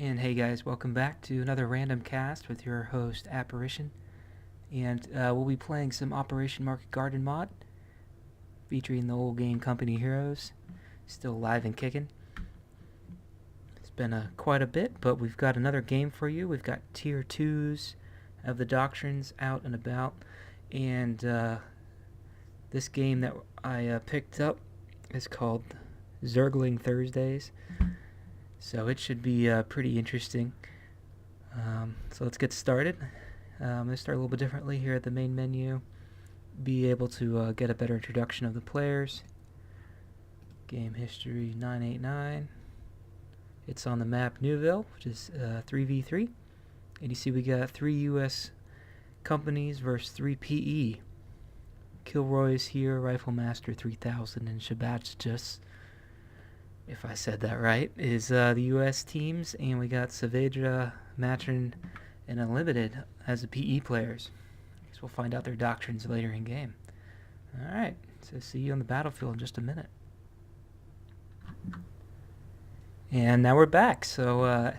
And hey guys, welcome back to another random cast with your host Apparition. And we'll be playing some Operation Market Garden mod, featuring the old game Company Heroes, still alive and kicking. It's been quite a bit, but we've got another game for you. We've got tier 2s of the doctrines out and about, and this game that I picked up is called Zergling Thursdays. So it should be pretty interesting. So let's get started. I'm going to start a little bit differently here at the main menu. Be able to get a better introduction of the players. Game history 989. It's on the map Neuville, which is 3v3. And you see we got 3 US companies versus 3 PE. Killroywashere, Riflemaster 3000, and Shabatjus, if I said that right, is the US teams, and we got Saavedra, Matrin, and Unlimited as the PE players. I guess we'll find out their doctrines later in game. Alright, so see you on the battlefield in just a minute. And now we're back, so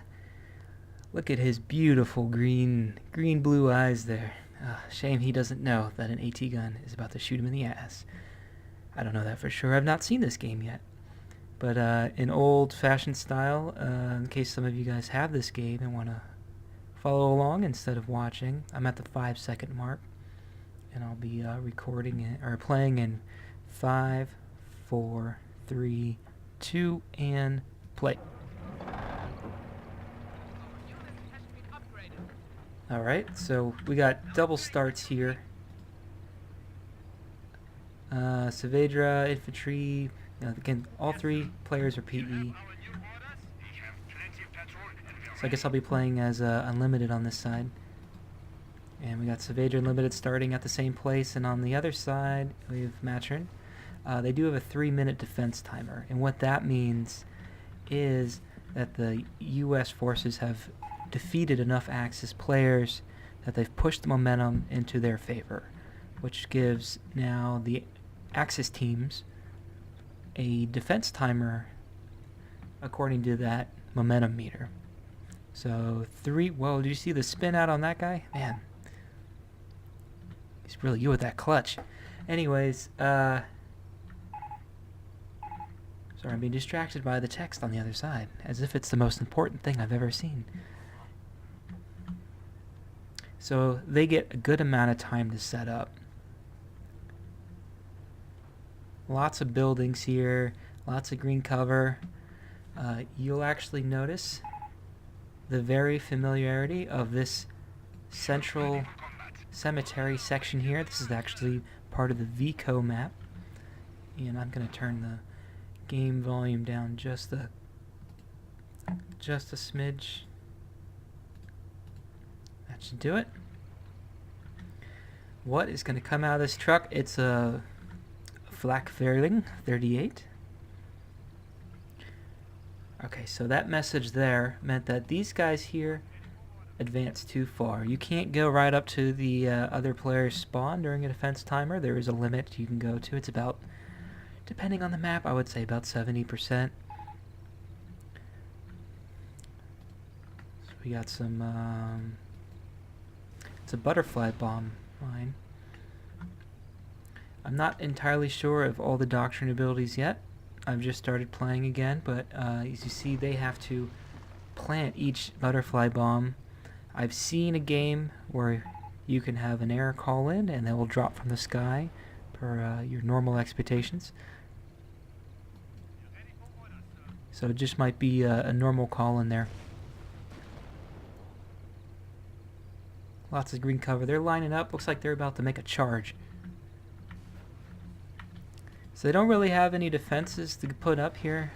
look at his beautiful green-blue eyes there. Shame he doesn't know that an AT gun is about to shoot him in the ass. I don't know that for sure. I've not seen this game yet. But in old-fashioned style, in case some of you guys have this game and want to follow along instead of watching, I'm at the 5-second mark, and I'll be recording it or playing in 5, 4, 3, 2, and play. All right, so we got double starts here. Saavedra, infantry. Again, all 3 players are PE. So I guess I'll be playing as Unlimited on this side. And we got Saavedra Unlimited starting at the same place, and on the other side we have Matrin. They do have a 3-minute defense timer, and what that means is that the US forces have defeated enough Axis players that they've pushed the momentum into their favor, which gives now the Axis teams a defense timer according to that momentum meter. So 3, whoa, did you see the spin out on that guy? Man, he's really good with that clutch. Anyways, sorry, I'm being distracted by the text on the other side, as if it's the most important thing I've ever seen. So they get a good amount of time to set up. Lots of buildings here, lots of green cover. You'll actually notice the very familiarity of this central cemetery section here. This is actually part of the VCO map. And I'm going to turn the game volume down just a smidge. That should do it. What is going to come out of this truck? It's a Flak 38. Okay, so that message there meant that these guys here advanced too far. You can't go right up to the other player's spawn during a defense timer. There is a limit you can go to. It's about, depending on the map, I would say about 70%. So we got some, it's a butterfly bomb mine. I'm not entirely sure of all the doctrine abilities yet. I've just started playing again, but as you see, they have to plant each butterfly bomb. I've seen a game where you can have an air call in and they will drop from the sky per your normal expectations. So it just might be a normal call in there. Lots of green cover. They're lining up. Looks like they're about to make a charge. So they don't really have any defenses to put up here.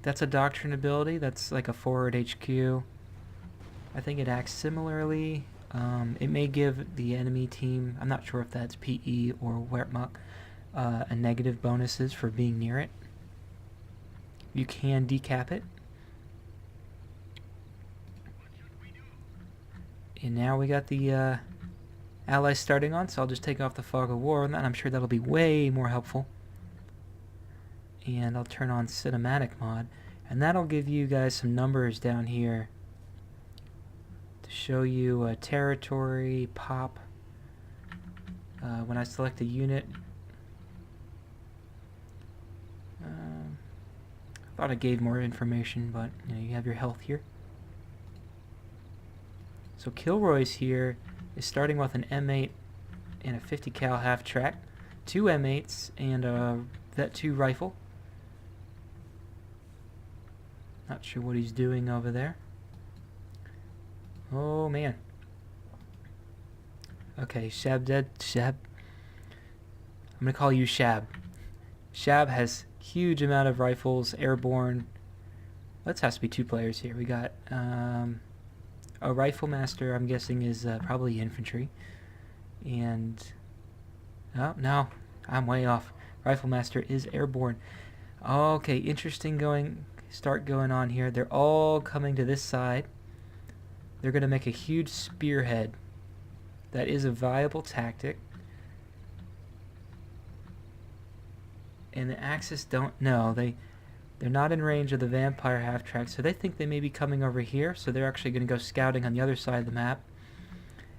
That's a doctrine ability. That's like a forward HQ. I think it acts similarly. It may give the enemy team, I'm not sure if that's PE or Wehrmacht, a negative bonuses for being near it. You can decap it. And now we got the allies starting on, so I'll just take off the fog of war, and I'm sure that'll be way more helpful. And I'll turn on cinematic mod, And that'll give you guys some numbers down here to show you territory, pop. When I select a unit, I thought I gave more information, but you have your health here. So Killroy's here is starting with an M8 and a 50 cal half track, 2 M8s and a Vet 2 rifle. Not sure what he's doing over there. Oh man. Okay, Shab. I'm gonna call you Shab. Shab has huge amount of rifles, airborne. That has to be 2 players here. We got a Riflemaster, I'm guessing is probably infantry. And oh no, I'm way off. Riflemaster is airborne. Okay, interesting start going on here. They're all coming to this side. They're going to make a huge spearhead. That is a viable tactic. And the Axis don't know. They're not in range of the Vampire half-track, so they think they may be coming over here, so they're actually going to go scouting on the other side of the map.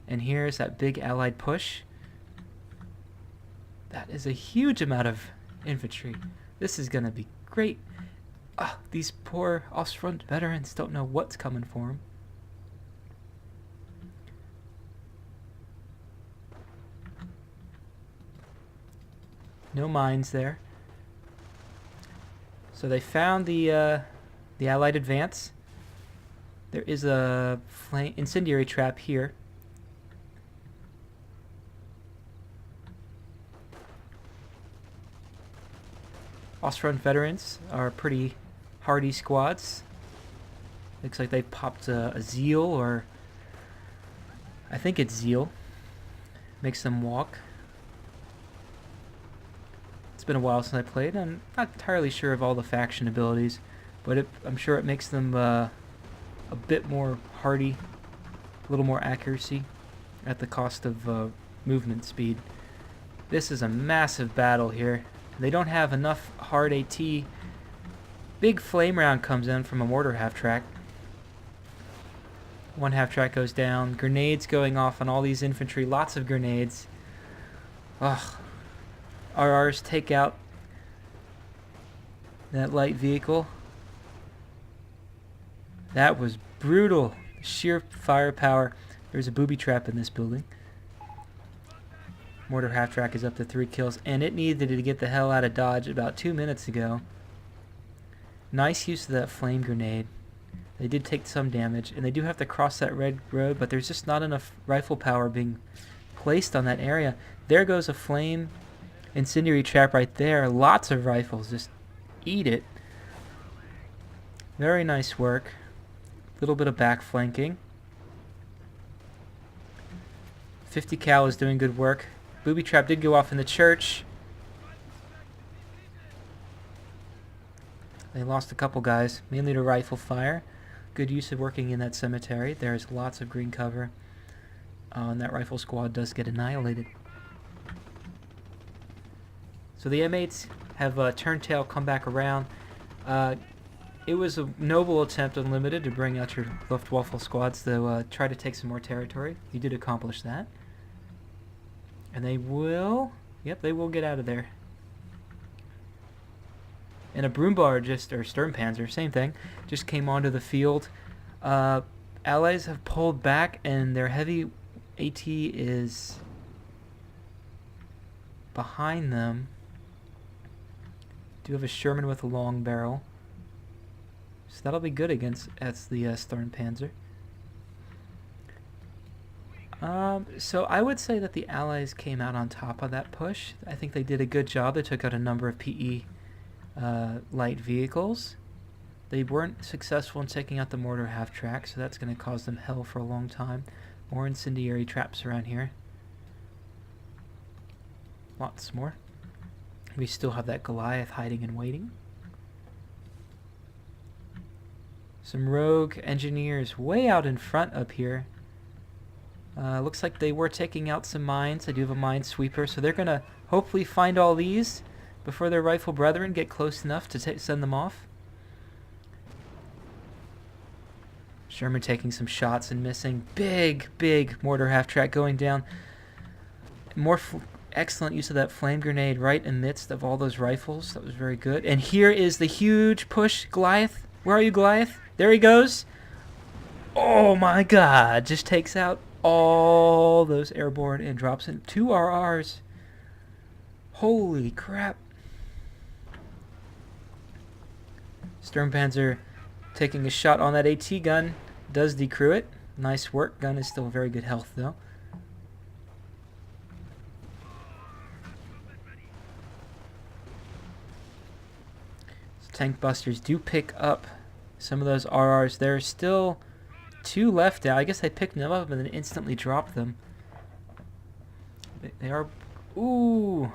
And here's that big Allied push. That is a huge amount of infantry. This is going to be great. These poor Ostfront veterans don't know what's coming for them. No mines there. So they found the Allied advance. There is a incendiary trap here. Ostfront veterans are pretty hardy squads. Looks like they popped a Zeal, or I think it's Zeal. Makes them walk. It's been a while since I played. I'm not entirely sure of all the faction abilities, but I'm sure it makes them a bit more hardy, a little more accuracy at the cost of movement speed. This is a massive battle here. They don't have enough hard AT. Big flame round comes in from a mortar half-track. One half-track goes down. Grenades going off on all these infantry. Lots of grenades. Ugh. RRs take out that light vehicle. That was brutal. Sheer firepower. There's a booby trap in this building. Mortar half-track is up to 3 kills, and it needed to get the hell out of Dodge about 2 minutes ago. Nice use of that flame grenade. They did take some damage, and they do have to cross that red road, but there's just not enough rifle power being placed on that area. There goes a flame incendiary trap right there. Lots of rifles. Just eat it. Very nice work. A little bit of back flanking. 50 cal is doing good work. Booby trap did go off in the church. They lost a couple guys, mainly to rifle fire. Good use of working in that cemetery. There's lots of green cover. And that rifle squad does get annihilated. So the M8s have Turntail come back around. It was a noble attempt unlimited to bring out your Luftwaffe squads to try to take some more territory. You did accomplish that. And they will... Yep, they will get out of there. And a Broombar or Sturmpanzer, same thing, just came onto the field. Allies have pulled back, and their heavy AT is behind them. Do have a Sherman with a long barrel. So that'll be good against the Sturmpanzer. So I would say that the Allies came out on top of that push. I think they did a good job. They took out a number of PE light vehicles. They weren't successful in taking out the mortar half-track, so that's going to cause them hell for a long time. More incendiary traps around here. Lots more. We still have that Goliath hiding and waiting. Some rogue engineers way out in front up here. Looks like they were taking out some mines. They do have a minesweeper, so they're going to hopefully find all these before their rifle brethren get close enough to send them off. Sherman taking some shots and missing. Big mortar half-track going down. Excellent use of that flame grenade right amidst of all those rifles. That was very good. And here is the huge push. Goliath. Where are you, Goliath? There he goes. Oh my god. Just takes out all those airborne and drops in 2 RRs. Holy crap. Sturmpanzer taking a shot on that AT gun. Does decrew it. Nice work. Gun is still very good health though. Tank busters do pick up some of those RRs. There's still 2 left now. I guess they picked them up and then instantly dropped them. They are... Ooh!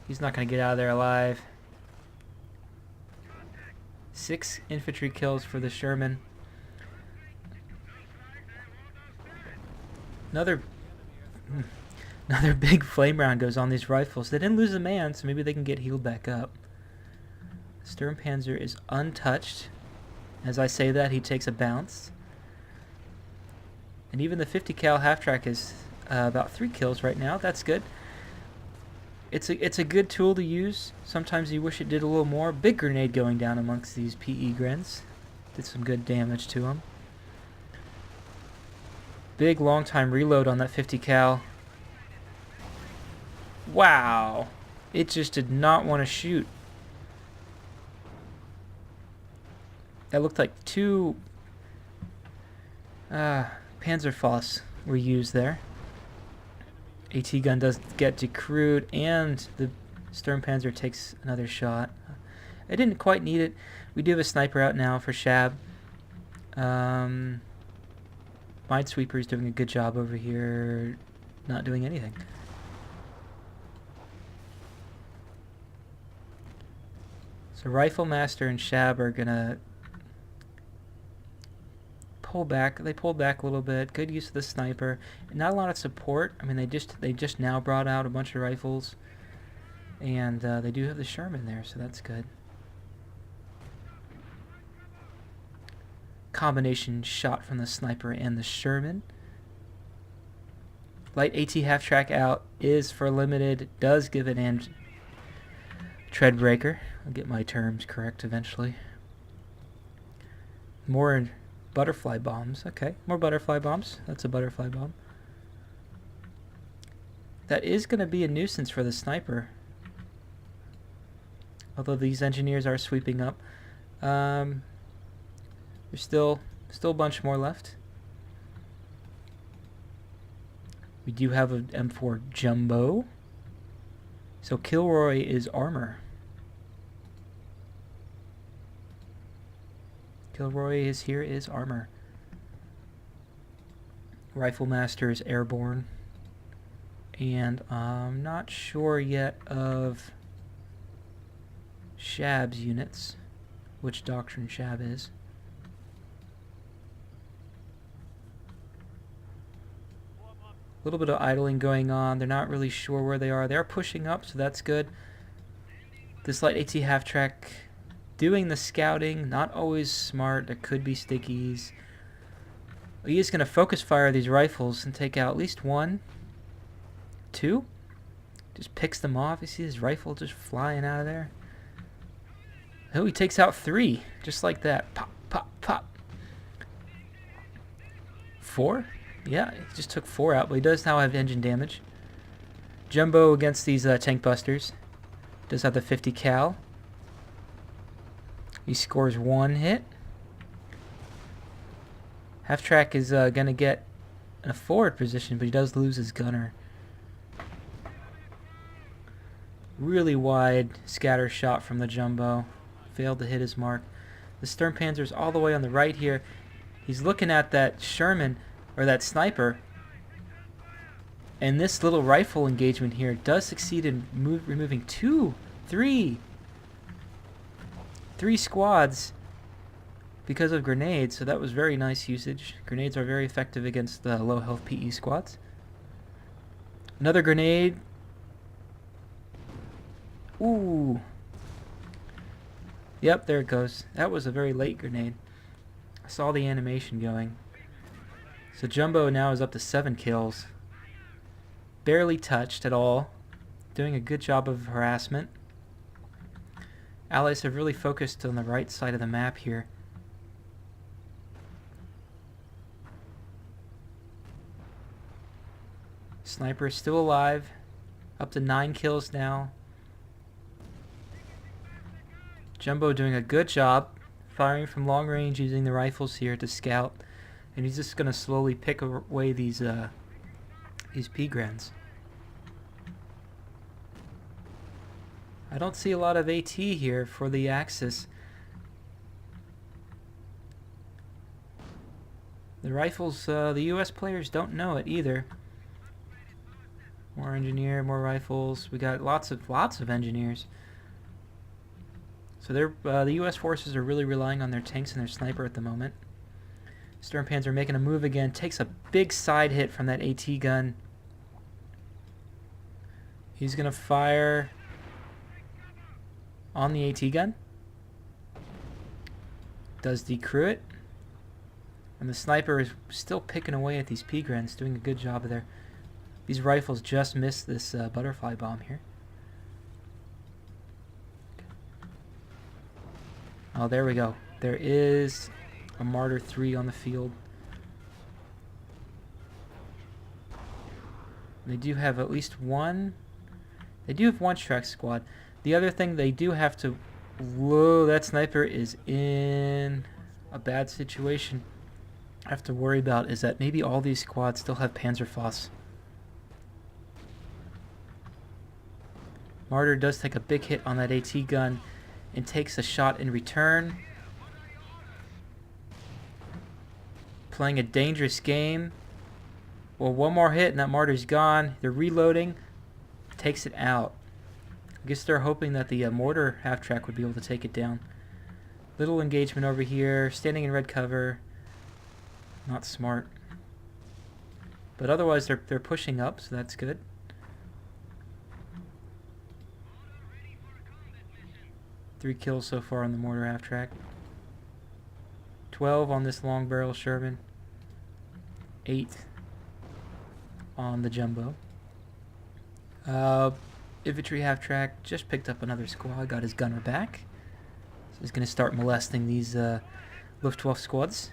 He's not going to get out of there alive. 6 infantry kills for the Sherman. Another big flame round goes on these rifles. They didn't lose a man, so maybe they can get healed back up. Sturmpanzer is untouched. As I say that, he takes a bounce. And even the 50 cal half-track is about 3 kills right now. That's good. It's a good tool to use. Sometimes you wish it did a little more. Big grenade going down amongst these PE grins. Did some good damage to him. Big long time reload on that 50 cal. Wow. It just did not want to shoot. That looked like 2 Panzerfaust were used there. AT gun does get decrewed, and the Sturmpanzer takes another shot. I didn't quite need it. We do have a sniper out now for Shab. Minesweeper is doing a good job over here, not doing anything. So Riflemaster and Shab are gonna pull back. They pulled back a little bit. Good use of the sniper. Not a lot of support. I mean, they just now brought out a bunch of rifles, and they do have the Sherman there, so that's good. Combination shot from the sniper and the Sherman. Light AT half-track out is for limited. Does give it an Treadbreaker. I'll get my terms correct eventually. More butterfly bombs. Okay, more butterfly bombs. That's a butterfly bomb. That is going to be a nuisance for the sniper. Although these engineers are sweeping up. There's still a bunch more left. We do have an M4 Jumbo. So Killroy is armor. Killroy is here is armor. Riflemaster is airborne. And I'm not sure yet of Shab's units. Which doctrine Shab is. A little bit of idling going on. They're not really sure where they are. They're pushing up, so that's good. This light AT half-track doing the scouting. Not always smart. There could be stickies. He is going to focus fire these rifles and take out at least 1, 2. Just picks them off. You see his rifle just flying out of there. Oh, he takes out 3. Just like that. Pop, pop, pop. 4? Yeah, he just took 4 out, but he does now have engine damage. Jumbo against these tank busters. Does have the 50 cal. He scores 1 hit. Half-track is going to get in a forward position, but he does lose his gunner. Really wide scatter shot from the Jumbo. Failed to hit his mark. The Sturmpanzer's all the way on the right here. He's looking at that Sherman, or that sniper, and this little rifle engagement here does succeed in removing 3 squads because of grenades, so that was very nice usage. Grenades are very effective against the low health PE squads. Another grenade. Ooh. Yep, there it goes. That was a very late grenade. I saw the animation going. So Jumbo now is up to 7 kills. Barely touched at all. Doing a good job of harassment. Allies have really focused on the right side of the map here. Sniper is still alive. Up to 9 kills now. Jumbo doing a good job firing from long range using the rifles here to scout, and he's just going to slowly pick away these P-grens. I don't see a lot of AT here for the Axis. The rifles, the US players don't know it either. More engineer, more rifles. We got lots of engineers. So the U.S. forces are really relying on their tanks and their sniper at the moment. Sturmpanzer making a move again. Takes a big side hit from that AT gun. He's going to fire on the AT gun. Does decrew it. And the sniper is still picking away at these P-grens, doing a good job of there. These rifles just missed this butterfly bomb here. Oh, there we go. There is a Martyr 3 on the field. They do have at least one. They do have one Shrek squad. The other thing they do have to... Whoa, that sniper is in a bad situation. I have to worry about is that maybe all these squads still have Panzerfaust. Martyr does take a big hit on that AT gun and takes a shot in return. Playing a dangerous game. Well, one more hit and that Martyr's gone. They're reloading. Takes it out. I guess they're hoping that the mortar half-track would be able to take it down. Little engagement over here. Standing in red cover. Not smart. But otherwise they're pushing up, so that's good. Three kills so far on the mortar half-track. 12 on this long barrel Sherman. 8 on the Jumbo. Infantry half-track just picked up another squad, got his gunner back. So he's going to start molesting these Luftwaffe squads.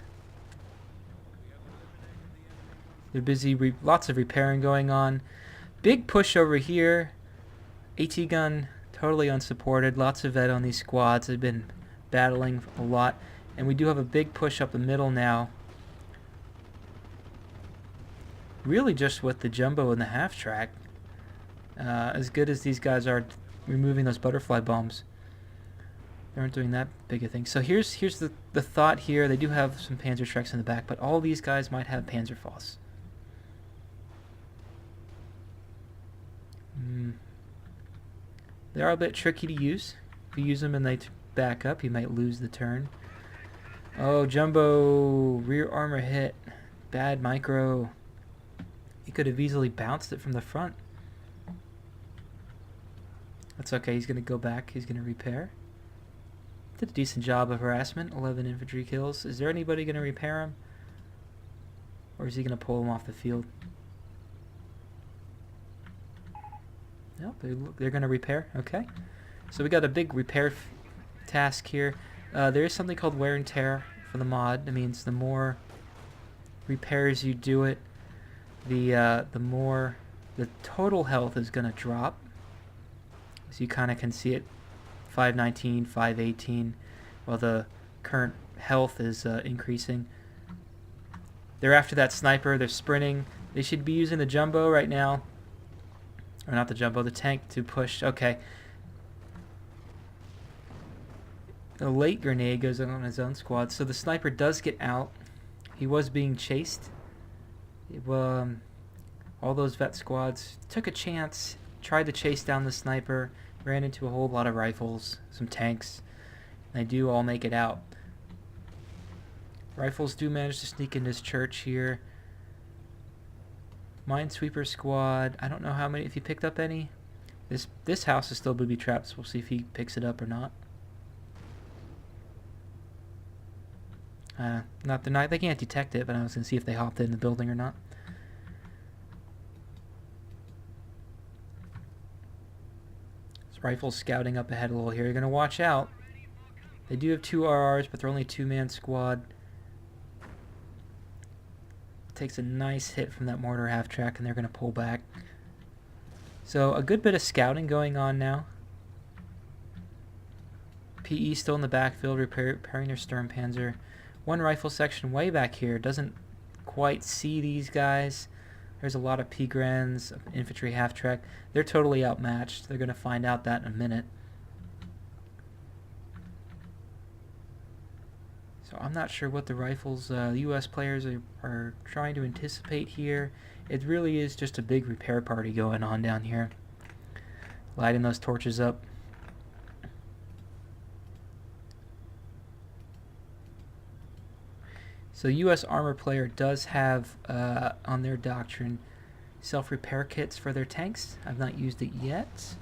They're busy, lots of repairing going on. Big push over here. AT gun totally unsupported. Lots of vet on these squads. They've been battling a lot. And we do have a big push up the middle now. Really just with the Jumbo and the half-track. As good as these guys are removing those butterfly bombs, they aren't doing that big a thing. So here's the thought here. They do have some Panzer Shreks in the back, but all these guys might have Panzerfaust. They are a bit tricky to use. If you use them and they back up, you might lose the turn. Oh, Jumbo, rear armor hit. Bad micro. He could have easily bounced it from the front. That's okay, he's going to go back. He's going to repair. Did a decent job of harassment. 11 infantry kills. Is there anybody going to repair him? Or is he going to pull him off the field? Nope, they're going to repair. Okay. So we got a big repair task here. There is something called wear and tear for the mod. That means the more repairs you do it, the more the total health is going to drop. So you kind of can see it, 519, 518, while the current health is increasing. They're after that sniper. They're sprinting. They should be using the Jumbo right now. Or not the Jumbo, the tank to push. Okay. The late grenade goes on his own squad. So the sniper does get out. He was being chased. All those vet squads took a chance, tried to chase down the sniper, ran into a whole lot of rifles, some tanks. They do all make it out. Rifles do manage to sneak into this church here. Minesweeper squad, I don't know how many, if he picked up any. This house is still booby trapped, so we'll see if he picks it up or not. They can't detect it, but I was going to see if they hopped in the building or not. This rifle's scouting up ahead a little here. You're going to watch out. They do have 2 RRs, but they're only a 2-man squad. Takes a nice hit from that mortar half-track, and they're going to pull back. So a good bit of scouting going on now. PE still in the backfield, repairing their Sturmpanzer. One rifle section way back here doesn't quite see these guys. There's a lot of P-Grens, infantry half-track. They're totally outmatched. They're going to find out that in a minute. So I'm not sure what the rifles, the U.S. players are trying to anticipate here. It really is just a big repair party going on down here. Lighting those torches up. So U.S. Armour player does have on their doctrine self-repair kits for their tanks. I've not used it yet,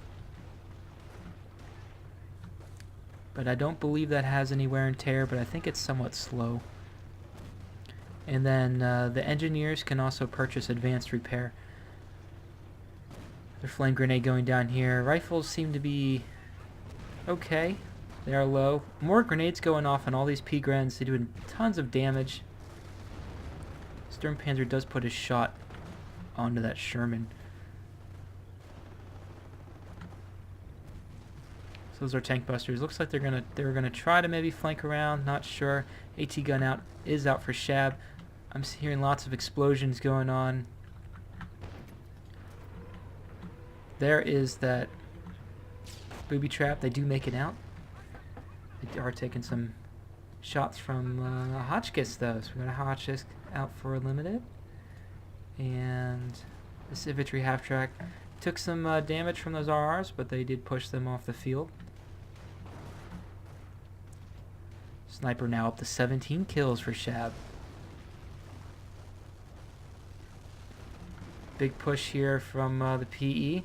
but I don't believe that has any wear and tear, but I think it's somewhat slow. And then the engineers can also purchase advanced repair. The flame grenade going down here. Rifles seem to be okay. They are low. More grenades going off on all these P-Grens. They're doing tons of damage. Sturmpanzer does put his shot onto that Sherman. So those are tank busters. Looks like they're gonna try to maybe flank around. Not sure. AT gun is out for Shab. I'm hearing lots of explosions going on. There is that booby trap. They do make it out. They are taking some shots from Hotchkiss though. So we got a Hotchkiss out for a limited. And this infantry half-track took some damage from those RRs, but they did push them off the field. Sniper now up to 17 kills for Shab. Big push here from the PE.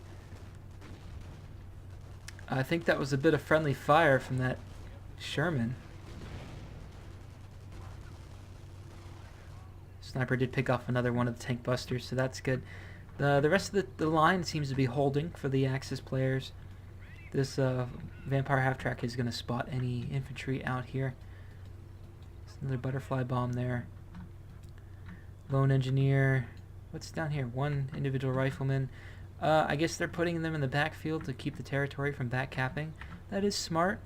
I think that was a bit of friendly fire from that Sherman. Sniper did pick off another one of the tank busters, so that's good. The rest of the line seems to be holding for the Axis players. This Vampire half-track is going to spot any infantry out here. There's another butterfly bomb there. Lone engineer. What's down here? One individual rifleman. I guess they're putting them in the backfield to keep the territory from backcapping. That is smart.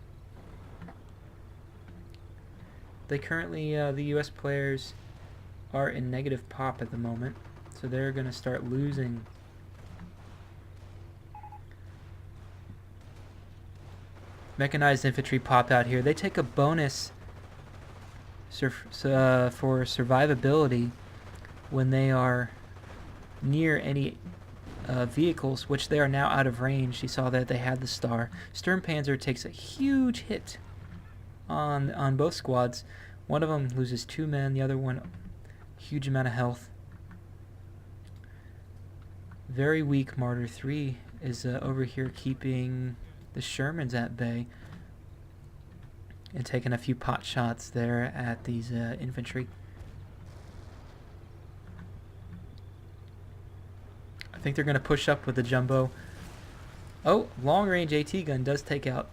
They currently, the U.S. players are in negative pop at the moment, so they're going to start losing. Mechanized infantry pop out here. They take a bonus for survivability when they are near any vehicles, which they are now out of range. You saw that they had the star. Sturmpanzer takes a huge hit on both squads. One of them loses 2 men, the other one huge amount of health. Very weak Martyr 3 is over here keeping the Shermans at bay and taking a few pot shots there at these infantry. I think they're going to push up with the jumbo. Oh, long-range AT gun does take out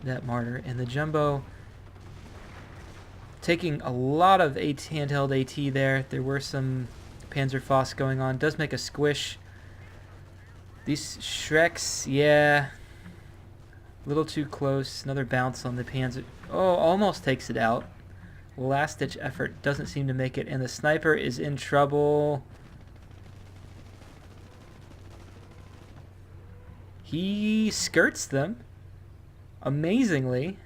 that Martyr, and the jumbo taking a lot of handheld AT there. There were some Panzerfaust going on. Does make a squish. These Shreks, yeah, a little too close. Another bounce on the Panzer. Oh, almost takes it out. Last-ditch effort doesn't seem to make it, and the sniper is in trouble. He skirts them, amazingly.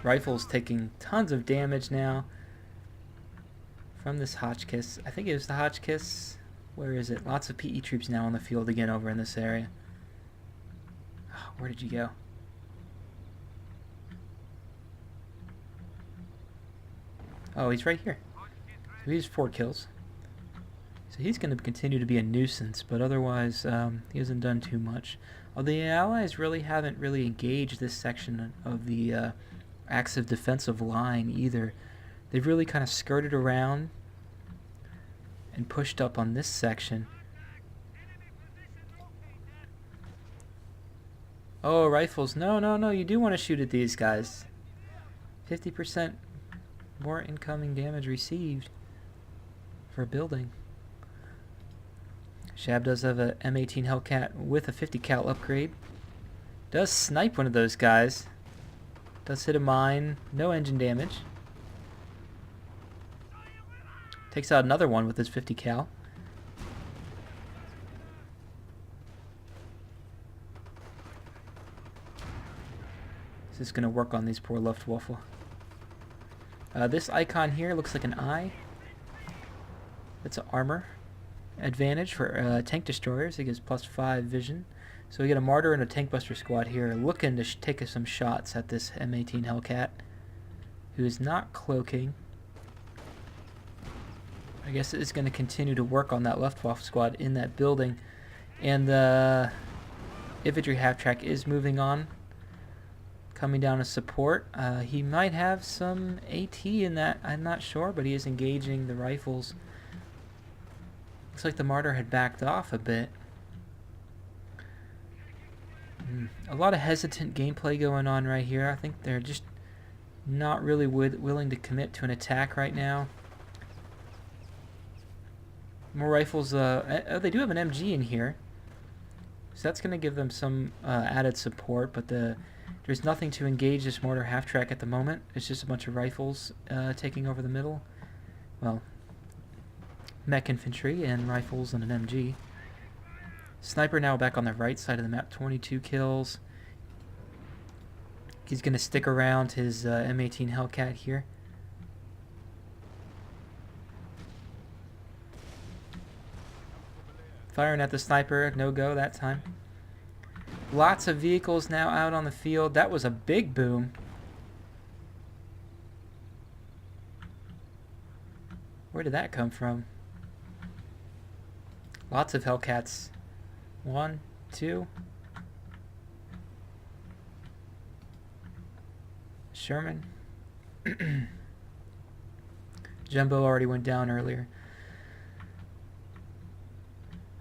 Rifle's taking tons of damage now from this Hotchkiss. I think it was the Hotchkiss. Where is it? Lots of PE troops now on the field again over in this area. Oh, where did you go? Oh, he's right here. He's 4 kills. So he's going to continue to be a nuisance, but otherwise he hasn't done too much. Although the Allies really haven't really engaged this section of the active defensive line either. They've really kind of skirted around and pushed up on this section. Oh, rifles. No, no, no, you do want to shoot at these guys. 50% more incoming damage received for a building. Shab does have a M18 Hellcat with a 50 cal upgrade. Does snipe one of those guys. Does hit a mine. No engine damage. Takes out another one with his 50 cal. This is going to work on these poor Luftwaffe. This icon here looks like an eye. That's an armor advantage for tank destroyers. It gives +5 vision. So we get a Martyr and a tank buster squad here looking to take some shots at this M18 Hellcat, who is not cloaking. I guess it is going to continue to work on that Luftwaffe squad in that building. And the infantry half-track is moving on, coming down as support. He might have some AT in that, I'm not sure, but he is engaging the rifles. Looks like the Martyr had backed off a bit. A lot of hesitant gameplay going on right here. I think they're just not really willing to commit to an attack right now. More rifles. Oh, they do have an MG in here, so that's going to give them some added support, but there's nothing to engage this mortar half-track at the moment. It's just a bunch of rifles taking over the middle. Well, mech infantry and rifles and an MG. Sniper now back on the right side of the map, 22 kills. He's going to stick around his M18 Hellcat here. Firing at the sniper, no go that time. Lots of vehicles now out on the field. That was a big boom. Where did that come from? Lots of Hellcats. 1, 2. Sherman. Jumbo already went down earlier.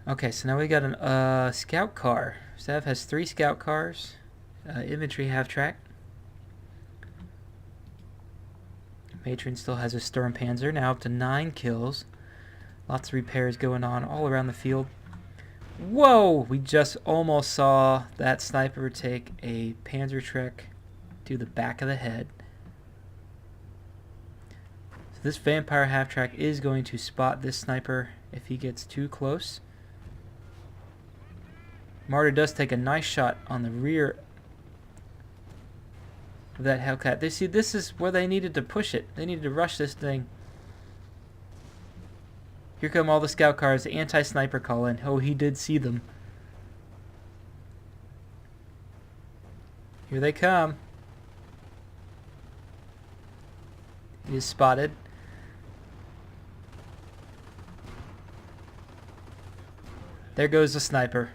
Okay, so now we got a scout car. Sav has 3 scout cars. Infantry half-track. Matrin still has a Sturmpanzer, now up to 9 kills. Lots of repairs going on all around the field. Whoa! We just almost saw that sniper take a Panzer Trek to the back of the head. So this Vampire half-track is going to spot this sniper if he gets too close. Martyr does take a nice shot on the rear of that Hellcat. They see this is where they needed to push it. They needed to rush this thing. Here come all the scout cars. The anti-sniper call in. Oh, he did see them. Here they come. He is spotted. There goes the sniper.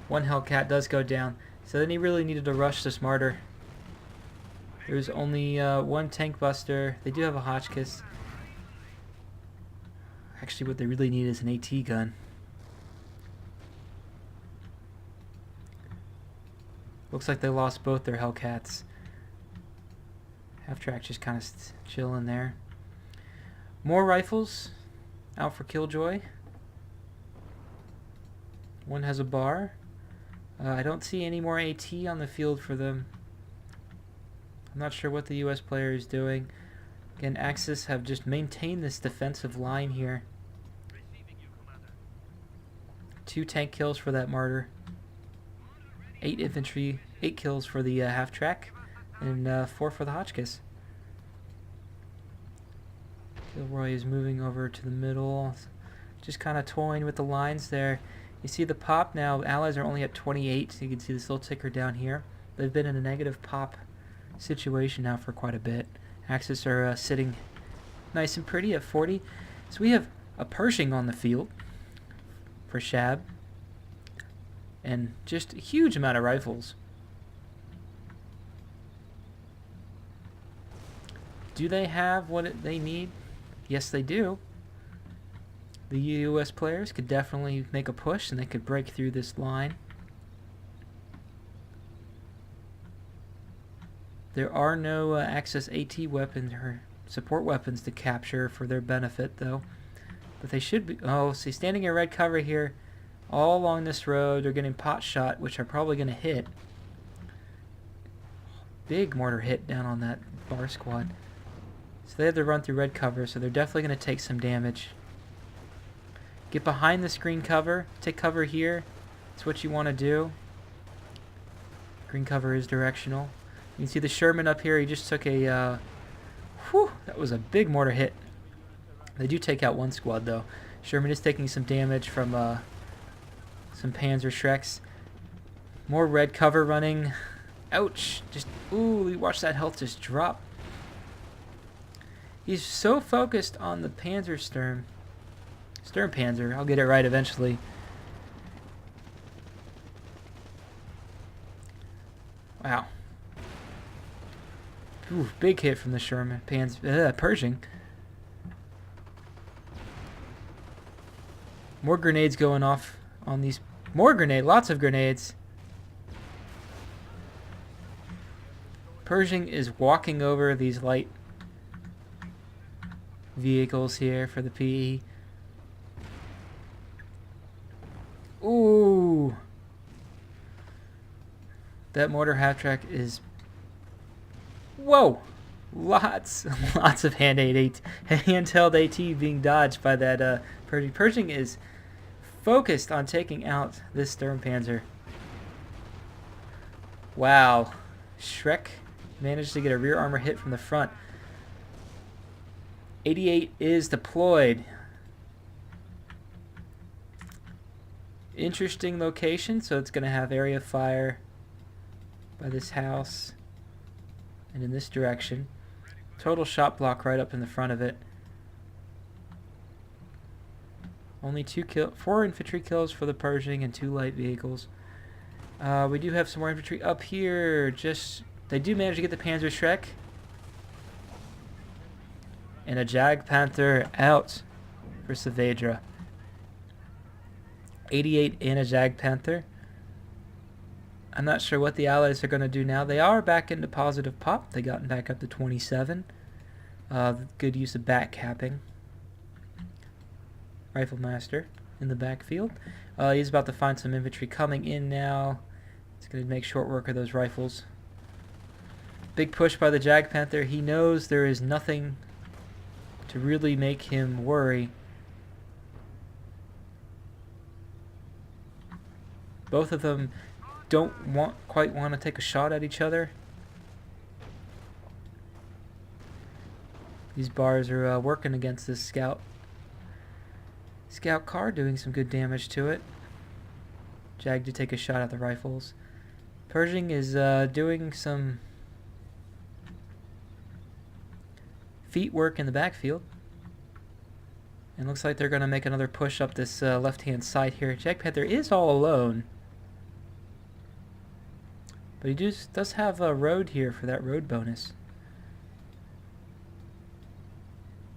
One Hellcat does go down. So then he really needed to rush this Martyr. There's only one tank buster. They do have a Hotchkiss. Actually, what they really need is an AT gun. Looks like they lost both their Hellcats. Half-track just kind of chilling there. More rifles out for Killjoy. One has a bar. I don't see any more AT on the field for them. I'm not sure what the US player is doing. Again, Axis have just maintained this defensive line here. 2 tank kills for that Martyr. 8 infantry, 8 kills for the half-track, and 4 for the Hotchkiss. Kilroy is moving over to the middle, just kind of toying with the lines there. You see the pop now, Allies are only at 28, so you can see this little ticker down here. They've been in a negative pop situation now for quite a bit. Axis are sitting nice and pretty at 40. So we have a Pershing on the field for Shab. And just a huge amount of rifles. Do they have what they need? Yes, they do. The US players could definitely make a push and they could break through this line. There are no Axis AT weapons or support weapons to capture for their benefit, though. But they should be... Oh, see, standing in red cover here, all along this road, they're getting pot shot, which are probably going to hit. Big mortar hit down on that bar squad. So they have to run through red cover, so they're definitely going to take some damage. Get behind the screen cover. Take cover here. That's what you want to do. Green cover is directional. You can see the Sherman up here. He just took a... whew, that was a big mortar hit. They do take out one squad, though. Sherman is taking some damage from some Panzer Shreks. More red cover running. Ouch. Just, ooh, watch that health just drop. He's so focused on the Panzer Sturmpanzer. I'll get it right eventually. Wow. Ooh, big hit from the Sherman. Pershing. More grenades going off on these. More grenade. Lots of grenades. Pershing is walking over these light vehicles here for the PE. Ooh. That mortar half-track is... Whoa! Lots of handheld AT being dodged by that Pershing. Pershing is focused on taking out this Sturmpanzer. Wow. Shrek managed to get a rear armor hit from the front. 88 is deployed. Interesting location, so it's going to have area fire by this house and in this direction. Total shot block right up in the front of it. Only 4 infantry kills for the Pershing and 2 light vehicles. We do have some more infantry up here. They do manage to get the Panzer Shrek. And a Jag Panther out for Saavedra. 88 and a Jag Panther. I'm not sure what the Allies are going to do now. They are back into positive pop. They gotten back up to 27. Good use of back capping. Riflemaster in the backfield. He's about to find some infantry coming in now. He's going to make short work of those rifles. Big push by the Jag Panther. He knows there is nothing to really make him worry. Both of them don't quite want to take a shot at each other. These bars are working against this scout car, doing some good damage to it. Jag to take a shot at the rifles. Pershing is doing some feet work in the backfield. And looks like they're going to make another push up this left-hand side here. Jag Panther is all alone. But he does have a road here for that road bonus.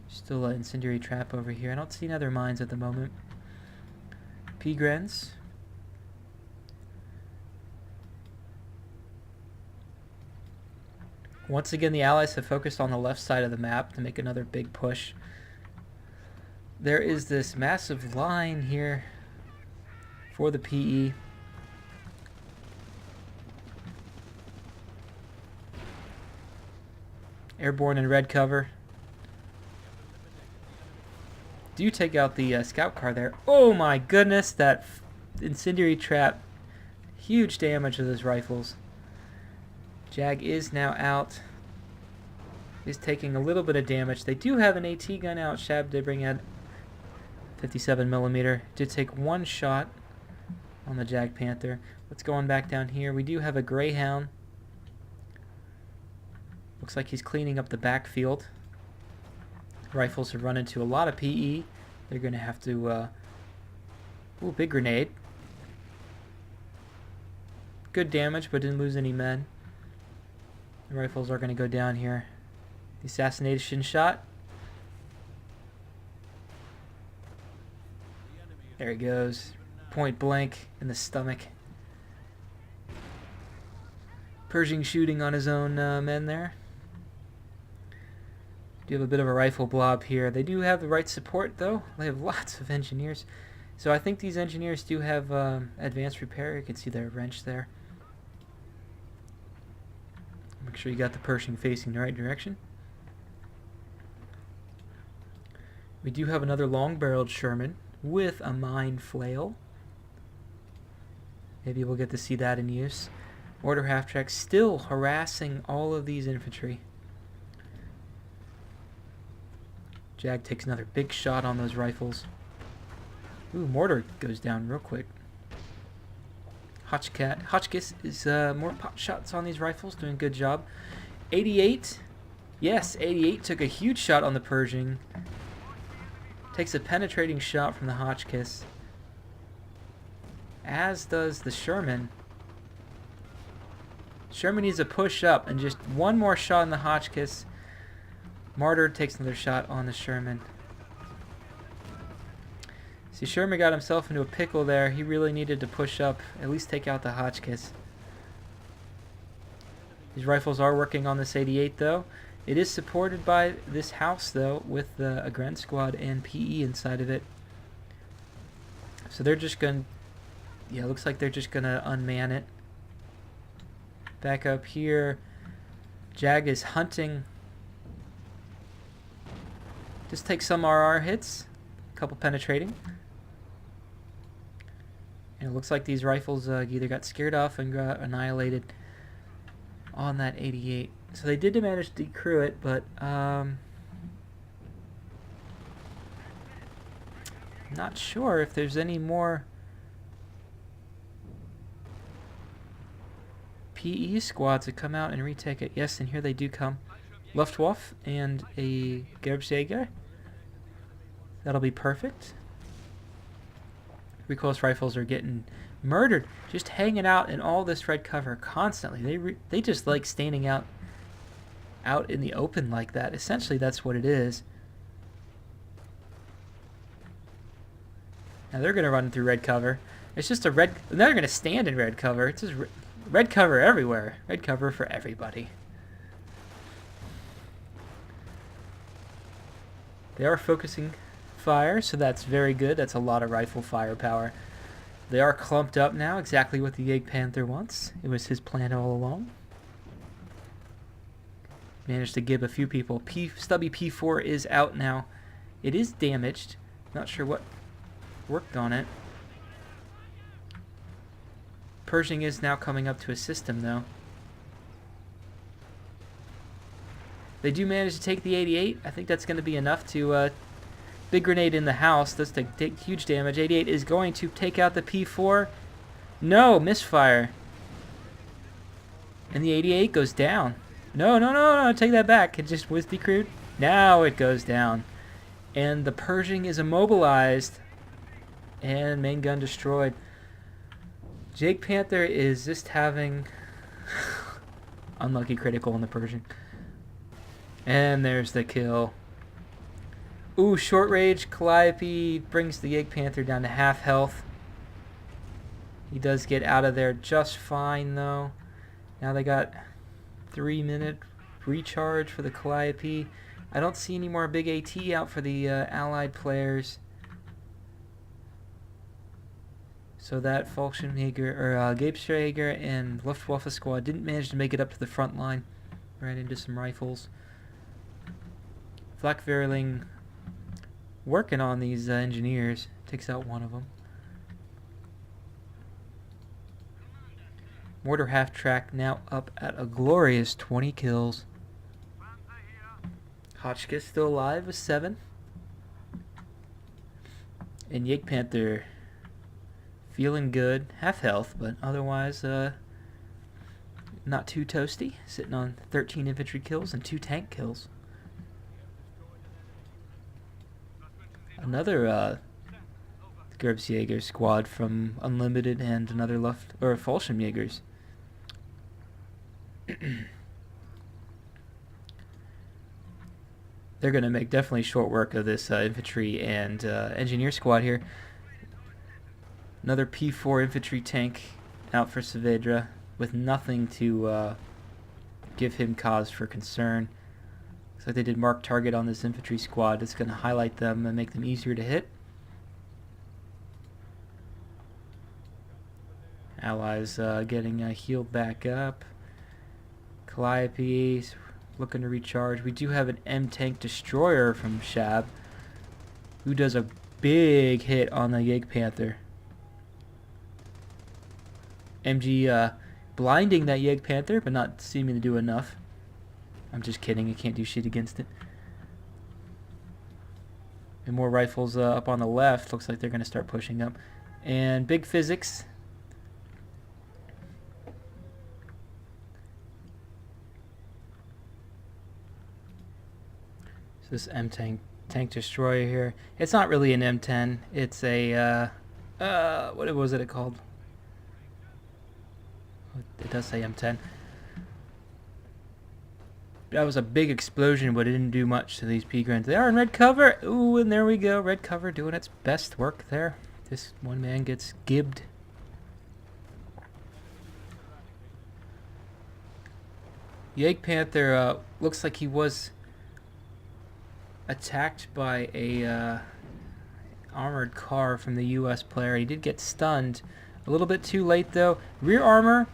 Still an incendiary trap over here. I don't see any other mines at the moment. P-Grens. Once again, the Allies have focused on the left side of the map to make another big push. There is this massive line here for the PE. Airborne in red cover. Do you take out the scout car there? Oh my goodness, that incendiary trap. Huge damage to those rifles. Jag is now out. Is taking a little bit of damage. They do have an AT gun out. Shab did bring out 57mm. Did take one shot on the Jag Panther. Let's go on back down here. We do have a Greyhound. Looks like he's cleaning up the backfield. Rifles have run into a lot of PE. They're going to have to... Ooh, big grenade. Good damage, but didn't lose any men. The rifles are going to go down here. The assassination shot. There he goes. Point blank in the stomach. Pershing shooting on his own men there. Do have a bit of a rifle blob here. They do have the right support, though. They have lots of engineers. So I think these engineers do have advanced repair. You can see their wrench there. Make sure you got the Pershing facing the right direction. We do have another long-barreled Sherman with a mine flail. Maybe we'll get to see that in use. Mortar half-track still harassing all of these infantry. Jag takes another big shot on those rifles. Ooh, mortar goes down real quick. Hotchkiss is more pot shots on these rifles, doing a good job. 88. Yes, 88 took a huge shot on the Pershing. Takes a penetrating shot from the Hotchkiss. As does the Sherman. Sherman needs a push up, and just one more shot on the Hotchkiss. Martyr takes another shot on the Sherman. See, Sherman got himself into a pickle there. He really needed to push up, at least take out the Hotchkiss. These rifles are working on this 88, though. It is supported by this house, though, with a Grand Squad and PE inside of it. So they're just going to... Yeah, looks like they're just going to unman it. Back up here. Jag is hunting. Just take some RR hits. A couple penetrating. And it looks like these rifles either got scared off and got annihilated on that 88. So they did manage to decrew it, but not sure if there's any more PE squads that come out and retake it. Yes, and here they do come. Luftwaffe and a Gerbjäger. That'll be perfect. Recoilless rifles are getting murdered, just hanging out in all this red cover constantly. They just like standing out in the open like that. Essentially, that's what it is. Now they're going to run through red cover. It's just a red... They're going to stand in red cover. It's just red cover everywhere. Red cover for everybody. They are focusing fire, so that's very good. That's a lot of rifle firepower. They are clumped up now, exactly what the Jägpanther wants. It was his plan all along. Managed to give a few people. Stubby P4 is out now. It is damaged. Not sure what worked on it. Pershing is now coming up to assist him, though. They do manage to take the 88. I think that's going to be enough to... big grenade in the house. Does take huge damage. 88 is going to take out the P4. No, misfire. And the 88 goes down. No, take that back. It just was decrewed. Now it goes down. And the Pershing is immobilized. And main gun destroyed. Jägpanther is just having unlucky critical on the Pershing. And there's the kill. Ooh, short range Calliope brings the Jägpanther down to half health. He does get out of there just fine, though. Now they got 3-minute recharge for the Calliope. I don't see any more big AT out for the Allied players. So that Fallschirmjäger, or Gebstjäger and Luftwaffe squad didn't manage to make it up to the front line. Ran into some rifles. Flak-Verling working on these engineers. Takes out one of them. Mortar half-track now up at a glorious 20 kills. Hotchkiss still alive with 7. And not too toasty, sitting on 13 infantry kills and 2 tank kills. Another Skirmishes squad from Unlimited and another Fallschirmjägers. They're going to make definitely short work of this infantry and engineer squad here. Another P4 infantry tank out for Saavedra with nothing to give him cause for concern. Looks like they did mark target on this infantry squad. It's going to highlight them and make them easier to hit. Allies getting healed back up. Calliope's looking to recharge. We do have an M-tank destroyer from Shab, who does a big hit on the Jäg Panther. MG blinding that Jäg Panther, but not seeming to do enough. I'm just kidding, I can't do shit against it. And more rifles up on the left. Looks like they're going to start pushing up. And big physics. This M-tank destroyer here. It's not really an M10. It's a what was it called? It does say M10. That was a big explosion, but it didn't do much to these P-grants. They are in red cover. Ooh, and there we go. Red cover doing its best work there. This one man gets gibbed. Jäg Panther looks like he was attacked by a armored car from the U.S. player. He did get stunned a little bit too late though. Rear armor,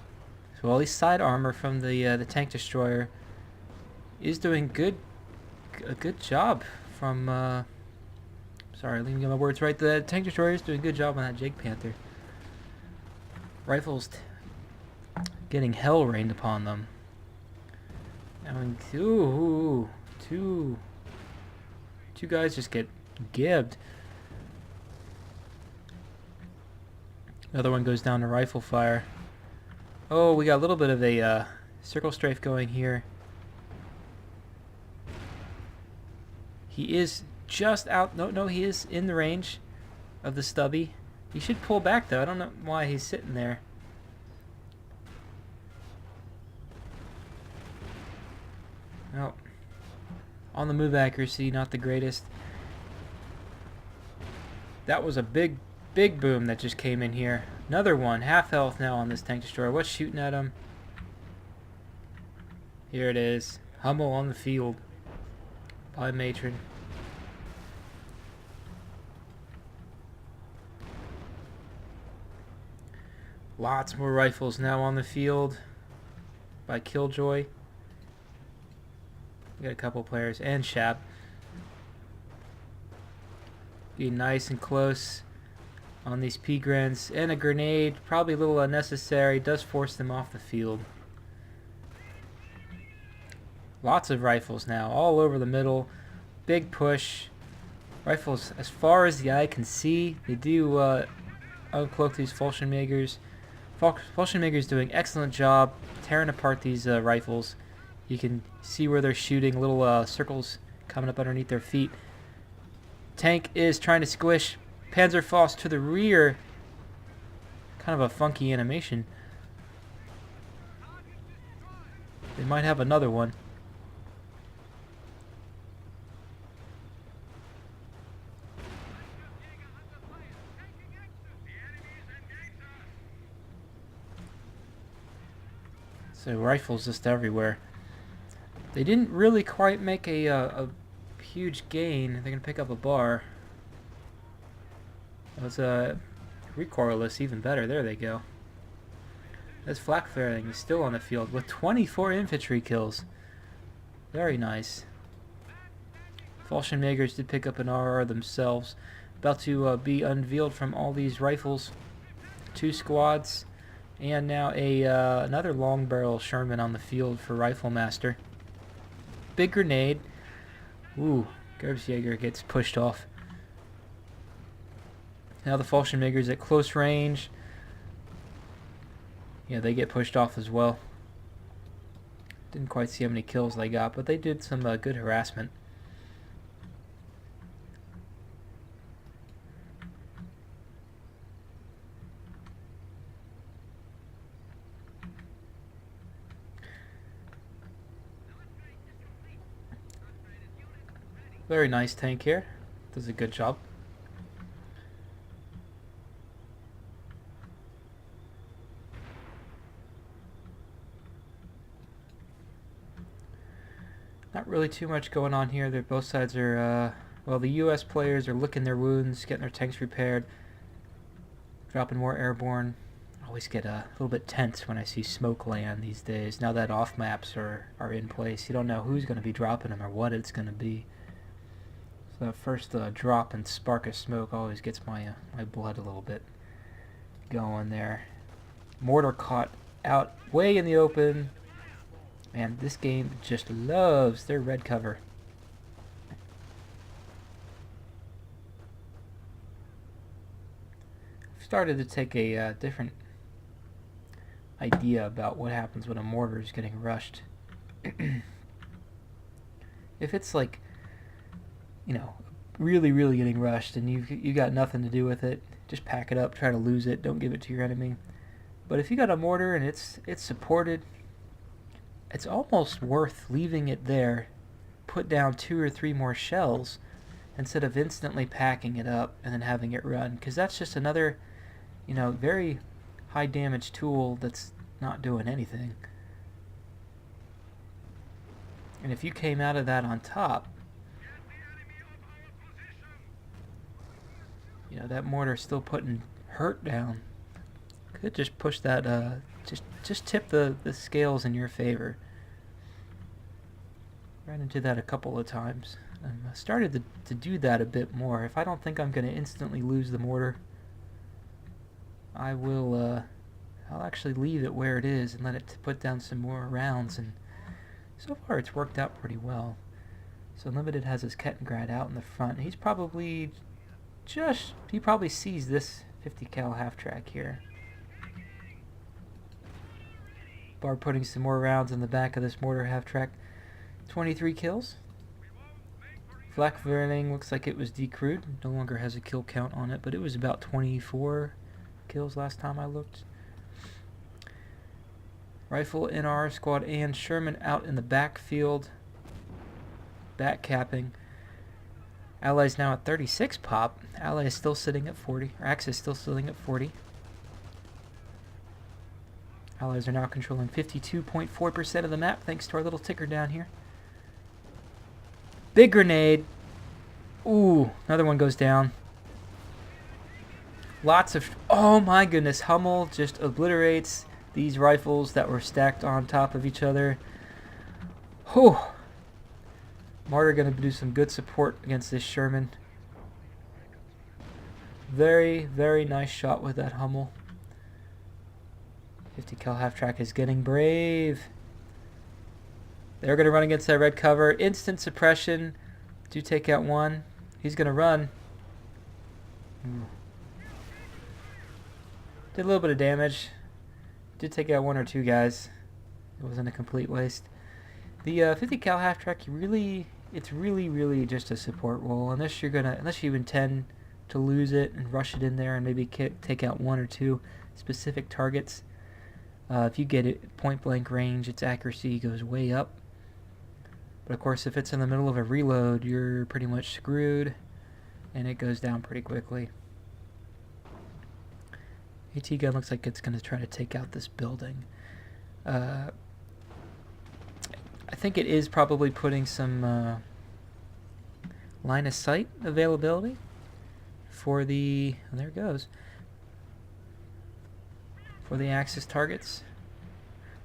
so at least side armor from the tank destroyer is doing a good job from. Sorry, let me get my words right. The tank destroyer is doing a good job on that Jäg Panther. Rifles getting hell rained upon them. I mean, two guys just get gibbed. Another one goes down to rifle fire. Oh, we got a little bit of a circle strafe going here. He is just out. No, he is in the range of the stubby. He should pull back though. I don't know why he's sitting there. Oh. On the move accuracy, not the greatest. That was a big boom that just came in here. Another one, half health now on this tank destroyer. What's shooting at him? Here it is. Hummel on the field by Matrin. Lots more rifles now on the field by Killjoy. We got a couple players and Shab. Getting nice and close on these P-grants. And a grenade, probably a little unnecessary, does force them off the field. Lots of rifles now, all over the middle. Big push. Rifles as far as the eye can see. They do uncloak these Fallschirmjägers. Fallschirmjägers doing excellent job tearing apart these rifles. You can see where they're shooting, little circles coming up underneath their feet. Tank is trying to squish Panzerfaust to the rear. Kind of a funky animation. They might have another one. So rifles just everywhere. They didn't really quite make a huge gain. They're going to pick up a bar. That's recoilless, even better. There they go. This flak flaring is still on the field with 24 infantry kills. Very nice. Fallschirmjägers did pick up an RR themselves. About to be unveiled from all these rifles. 2 squads. And now another long barrel Sherman on the field for Riflemaster. Big grenade. Ooh, Skirmishes gets pushed off. Now the Fallschirmjägers at close range. Yeah, they get pushed off as well. Didn't quite see how many kills they got, but they did some good harassment. Very nice tank here. Does a good job. Not really too much going on here. Both sides are, well, the U.S. players are licking their wounds, getting their tanks repaired, dropping more airborne. I always get a little bit tense when I see smoke land these days. Now that off maps are in place, you don't know who's going to be dropping them or what it's going to be. So that first drop and spark of smoke always gets my blood a little bit going there. Mortar caught out way in the open. Man, this game just loves their red cover. I've started to take a different idea about what happens when a mortar is getting rushed. If it's like, you know, really getting rushed and you got nothing to do with it, just pack it up, try to lose it, don't give it to your enemy. But if you got a mortar and it's supported, it's almost worth leaving it there, put down 2 or 3 more shells instead of instantly packing it up and then having it run, because that's just another, you know, very high damage tool that's not doing anything. And if you came out of that on top, you know, that mortar still putting hurt down. Could just push that, just tip the scales in your favor. Ran into that a couple of times. I started to do that a bit more. If I don't think I'm going to instantly lose the mortar, I will, I'll actually leave it where it is and let it put down some more rounds. And so far it's worked out pretty well. So Limited has his Kettengrad out in the front. He's probably he probably sees this 50 cal half track here. Bard putting some more rounds in the back of this mortar half track. 23 kills. Flak-Verling looks like it was decrewed. No longer has a kill count on it, but it was about 24 kills last time I looked. Rifle NR Squad and Sherman out in the backfield. Back capping. Allies now at 36 pop. Ally is still sitting at 40. Or Axis still sitting at 40. Allies are now controlling 52.4% of the map thanks to our little ticker down here. Big grenade. Ooh, another one goes down. Lots of... Oh my goodness, Hummel just obliterates these rifles that were stacked on top of each other. Whew. Martyr going to do some good support against this Sherman. Very nice shot with that Hummel. 50 cal half track is getting brave. They're going to run against that red cover. Instant suppression. Do take out one. He's going to run. Did a little bit of damage. Did take out 1 or 2 guys. It wasn't a complete waste. The 50 cal half track, it's really just a support role. Unless you intend to lose it and rush it in there and maybe take out 1 or 2 specific targets. If you get it point blank range, its accuracy goes way up. But of course, if it's in the middle of a reload, you're pretty much screwed, and it goes down pretty quickly. AT gun looks like it's going to try to take out this building. I think it is probably putting some line of sight availability for the... Oh, there it goes. For the Axis targets.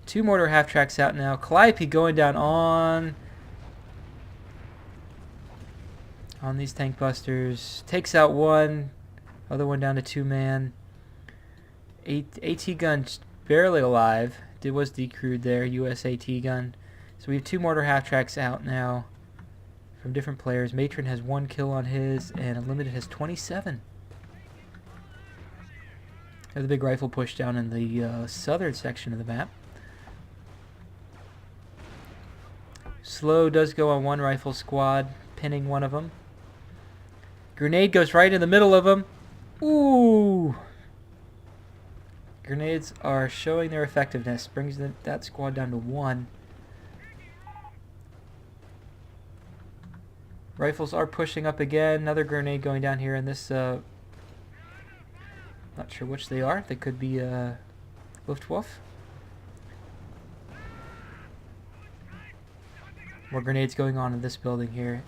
2 mortar half tracks out now. Calliope going down on these tank busters. Takes out 1. Other one down to 2-man. AT gun barely alive. It was decrewed there. US AT gun. So we have 2 mortar half tracks out now from different players. Matrin has 1 kill on his, and Unlimited has 27. There's a big rifle push down in the southern section of the map. slow does go on one rifle squad, pinning one of them. Grenade goes right in the middle of them. Ooh! Grenades are showing their effectiveness. Brings that squad down to 1. Rifles are pushing up again. Another grenade going down here in this... not sure which they are. They could be Luftwaffe. More grenades going on in this building here.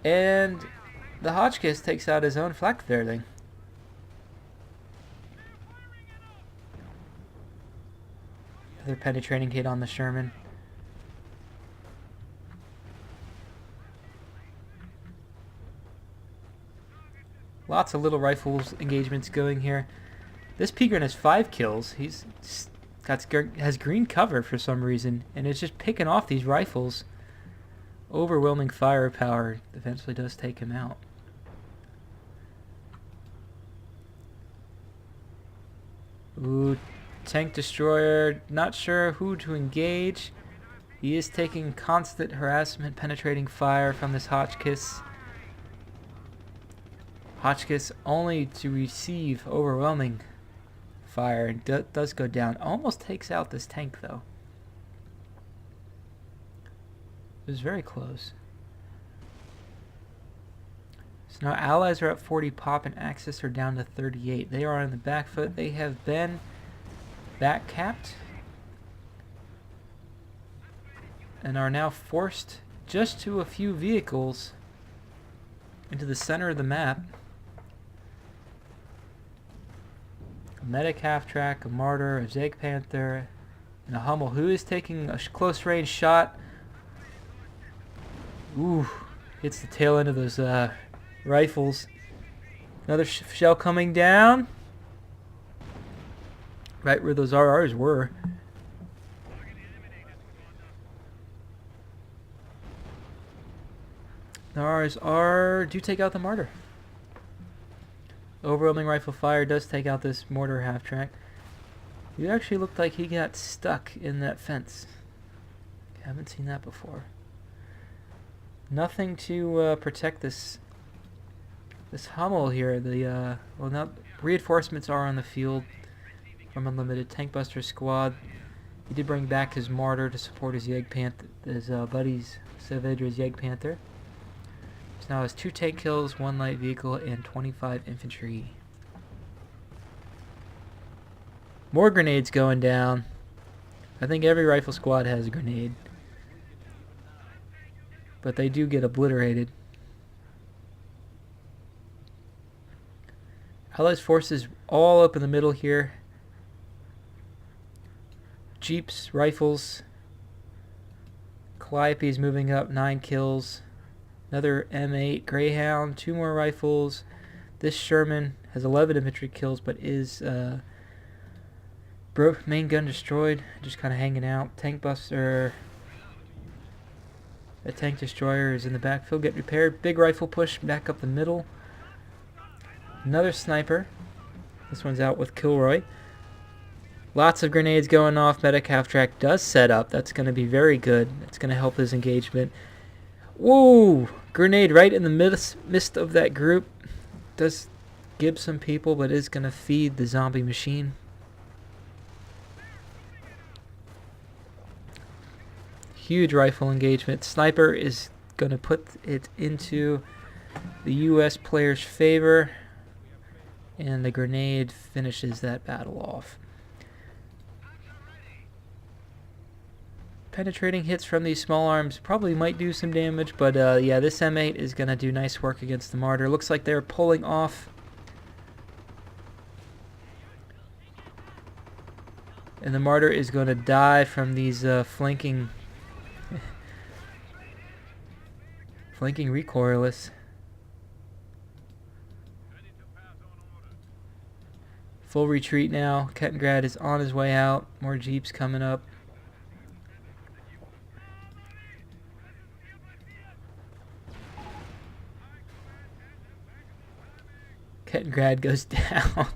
And the Hotchkiss takes out his own Flakverling. Another penetrating hit on the Sherman. Lots of little rifles engagements going here. This Peagrin has 5 kills. Has green cover for some reason, and it's just picking off these rifles. Overwhelming firepower eventually does take him out. Ooh, tank destroyer. Not sure who to engage. He is taking constant harassment, penetrating fire from this Hotchkiss. Hotchkiss only to receive overwhelming fire and does go down. Almost takes out this tank though. It was very close. So now allies are at 40 pop and Axis are down to 38. They are on the back foot. They have been back capped and are now forced just to a few vehicles into the center of the map. A medic half-track, a Martyr, a Jagdpanther, and a Hummel, who is taking a close-range shot. Ooh, hits the tail end of those rifles. Another shell coming down. Right where those RRs were. The RRs do take out the Martyr. Overwhelming rifle fire does take out this mortar half-track. It actually looked like he got stuck in that fence. Haven't seen that before. Nothing to protect this Hummel here. The well, now reinforcements are on the field from Unlimited Tank Buster Squad. He did bring back his Martyr to support his Jagdpanther, his buddies Saavedra's Jagdpanther. So now has 2 tank kills, 1 light vehicle, and 25 infantry. More grenades going down. I think every rifle squad has a grenade. But they do get obliterated. Allies forces all up in the middle here. Jeeps, rifles. Calliope is moving up, 9 kills. Another M8 Greyhound, 2 more rifles. This Sherman has 11 infantry kills, but is main gun destroyed. Just kind of hanging out. Tank Buster. A tank destroyer is in the backfield, get repaired. Big rifle push back up the middle. Another sniper. This one's out with Killroy. Lots of grenades going off. Medic half-track does set up. That's going to be very good. It's going to help his engagement. Whoa! Grenade right in the midst of that group. Does give some people, but is going to feed the zombie machine. Huge rifle engagement. Sniper is going to put it into the U.S. player's favor. And the grenade finishes that battle off. Penetrating hits from these small arms probably might do some damage, but yeah, this M8 is going to do nice work against the Martyr. Looks like they're pulling off. And the Martyr is going to die from these flanking recoilless. Full retreat now. Kettengrad is on his way out. More jeeps coming up. Kettengrad goes down.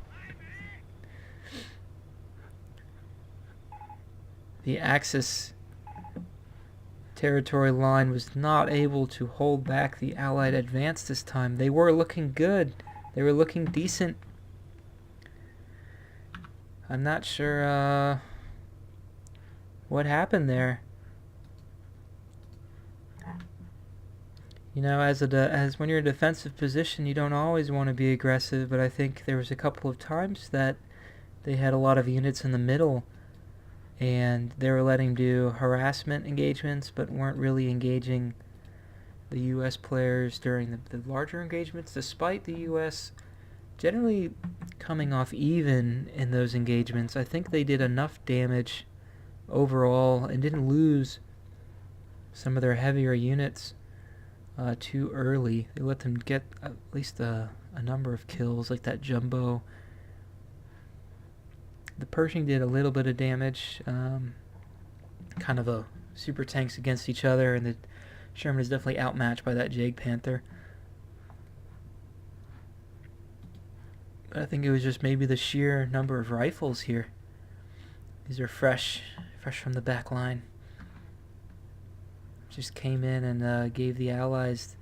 The Axis territory line was not able to hold back the Allied advance this time. They were looking good. They were looking decent. I'm not sure what happened there. You know, as when you're in a defensive position, you don't always want to be aggressive, but I think there was a couple of times that they had a lot of units in the middle, and they were letting do harassment engagements, but weren't really engaging the U.S. players during the larger engagements, despite the U.S. generally coming off even in those engagements. I think they did enough damage overall and didn't lose some of their heavier units too early. They let them get at least a number of kills, like that jumbo. The Pershing did a little bit of damage, kind of a super tanks against each other, and the Sherman is definitely outmatched by that Jag Panther. But I think it was just maybe the sheer number of rifles here. These are fresh from the back line. Just came in and gave the Allies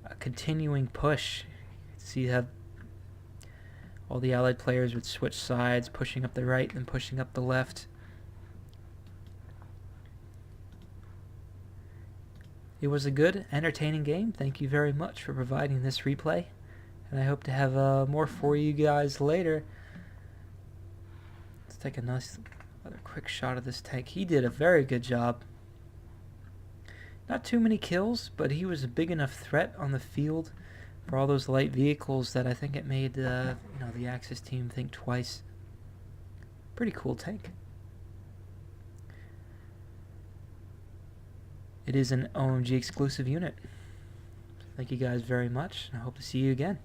a continuing push. See how all the Allied players would switch sides, pushing up the right and pushing up the left. It was a good, entertaining game. Thank you very much for providing this replay, and I hope to have more for you guys later. Let's take another quick shot of this tank. He did a very good job. Not too many kills, but he was a big enough threat on the field for all those light vehicles that I think it made the Axis team think twice. Pretty cool tank. It is an OMG exclusive unit. Thank you guys very much, and I hope to see you again.